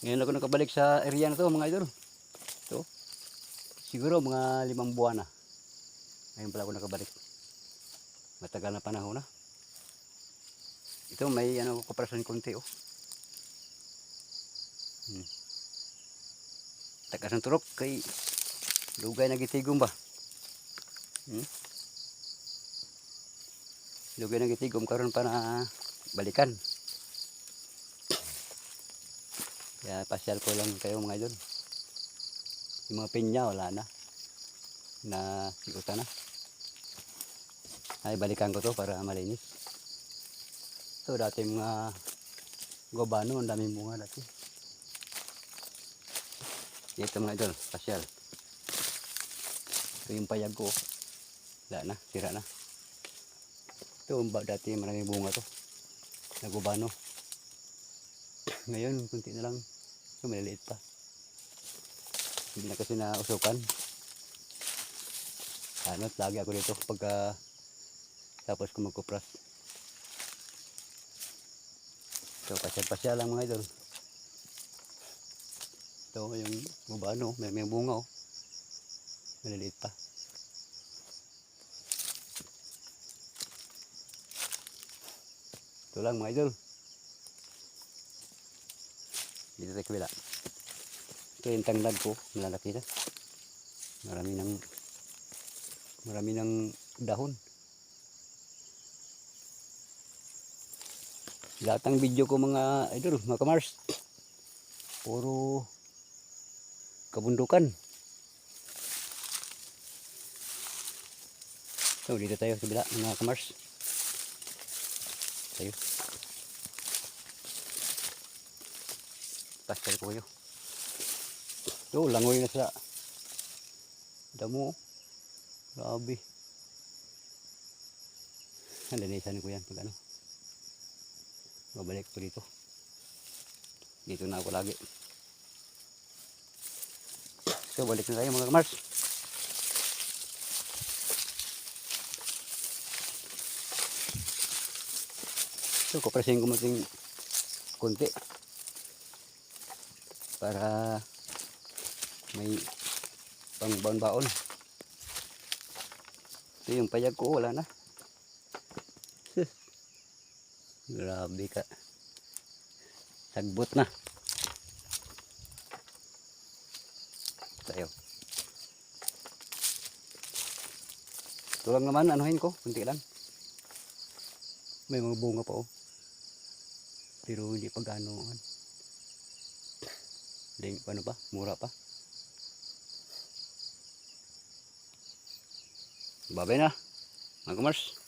Ngayon ako nakabalik sa area na to mga idol. Ito. Siguro mga 5 buwan na. Ngayon pala ako nakabalik. Matagal na panahon na. Ito may ano koperasyon konti oh. Takas ng turok kay lugay na gitigom ba. Lugay na gitigom karon pa na balikan. Kaya pasyal ko lang kayo mga idol. Yung mga pinya wala na. Na sikutan na. Ay balikan ko to para malinis. So dati mga gobano ang daming bunga dati. Ito mga idol, pasyal. Ito yung payag ko. Wala na, sira na. Ito dati maraming bunga to. Na gobano. Ngayon kunti na lang. So maliliit pa. Hindi na kasi nausukan. Anot lagi ako dito pagka tapos ko magkupras. So pasyal-pasyal lang mga idol. Ito yung gobano, may bunga oh. Maliliit pa. Ito lang mga idol. Dito sa kabila. Ito yung tanglad ko, malalaki na. Marami ng dahon. Lahat ng video ko mga idol, mga kamars, puro kabundukan. So dito tayo sa kabila mga kamars. Tayo. Pastel ko kayo. Ito, langoy na sa damo. Grabe. Nalinisan ko yan pag ano. Babalik ko dito. Dito na ako lagi. So balik na tayo mga kamars. So kuprasin ko mating konti. Para may pangbaon-baon. Ito yung payag ko, wala na. Grabe ka. Sagbot na. Tayo. Ito lang naman, anuhin ko, kunti lang. May mga bunga pa oh. Pero hindi pa gano'n. Ano pa? Mura pa. Babay na. Mga kamars.